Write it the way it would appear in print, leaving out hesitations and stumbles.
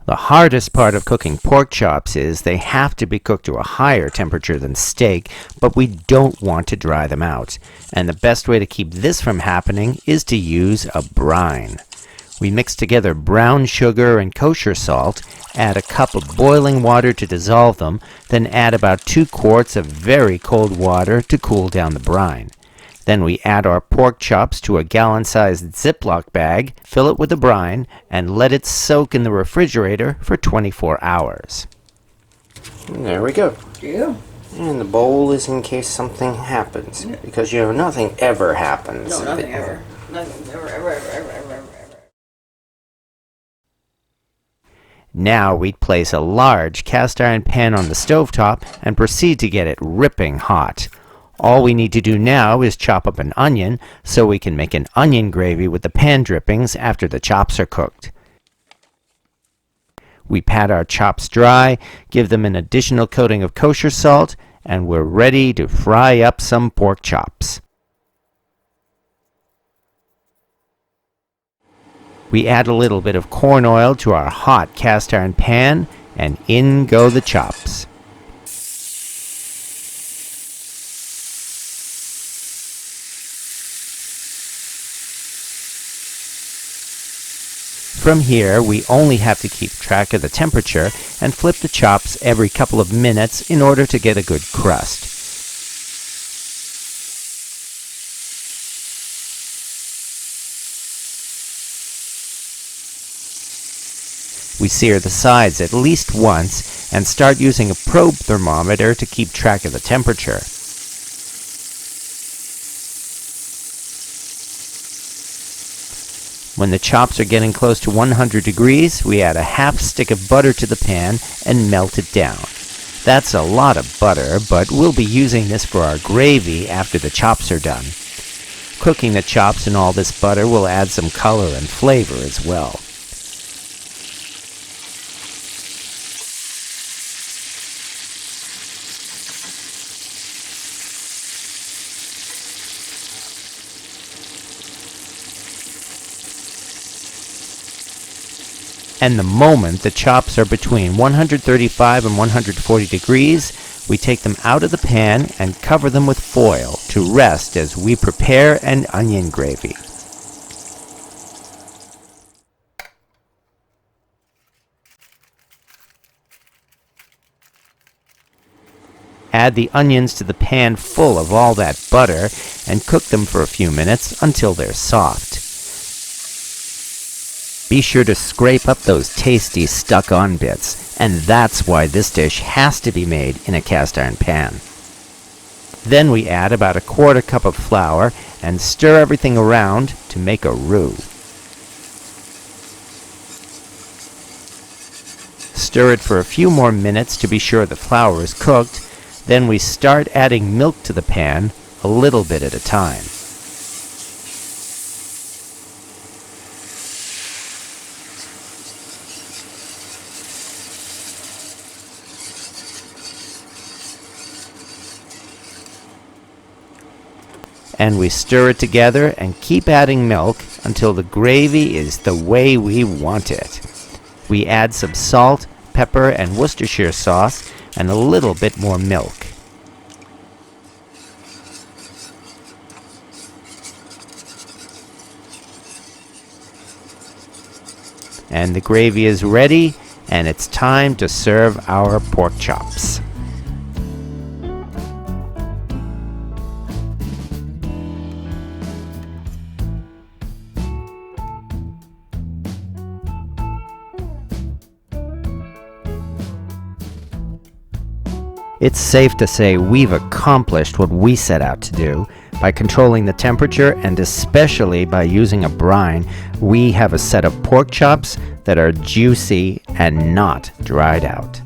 The hardest part of cooking pork chops is they have to be cooked to a higher temperature than steak, but we don't want to dry them out. And the best way to keep this from happening is to use a brine. We mix together brown sugar and kosher salt, add a cup of boiling water to dissolve them, then add about 2 quarts of very cold water to cool down the brine. Then we add our pork chops to a gallon-sized Ziploc bag, fill it with the brine, and let it soak in the refrigerator for 24 hours. And there we go. Yeah. And the bowl is in case something happens. Yeah. Because, nothing ever happens. No, nothing ever. Nothing ever. Now we'd place a large cast iron pan on the stovetop and proceed to get it ripping hot. All we need to do now is chop up an onion so we can make an onion gravy with the pan drippings after the chops are cooked. We pat our chops dry, give them an additional coating of kosher salt, and we're ready to fry up some pork chops. We add a little bit of corn oil to our hot cast iron pan, and in go the chops. From here, we only have to keep track of the temperature and flip the chops every couple of minutes in order to get a good crust. We sear the sides at least once and start using a probe thermometer to keep track of the temperature. When the chops are getting close to 100 degrees, we add a half stick of butter to the pan and melt it down. That's a lot of butter, but we'll be using this for our gravy after the chops are done. Cooking the chops in all this butter will add some color and flavor as well. And the moment the chops are between 135 and 140 degrees, we take them out of the pan and cover them with foil to rest as we prepare an onion gravy. Add the onions to the pan full of all that butter and cook them for a few minutes until they're soft. Be sure to scrape up those tasty stuck-on bits, and that's why this dish has to be made in a cast iron pan. Then we add about a quarter cup of flour and stir everything around to make a roux. Stir it for a few more minutes to be sure the flour is cooked. Then we start adding milk to the pan, a little bit at a time. And we stir it together and keep adding milk until the gravy is the way we want it. We add some salt, pepper, and Worcestershire sauce and a little bit more milk. And the gravy is ready, and it's time to serve our pork chops. It's safe to say we've accomplished what we set out to do. By controlling the temperature and especially by using a brine, we have a set of pork chops that are juicy and not dried out.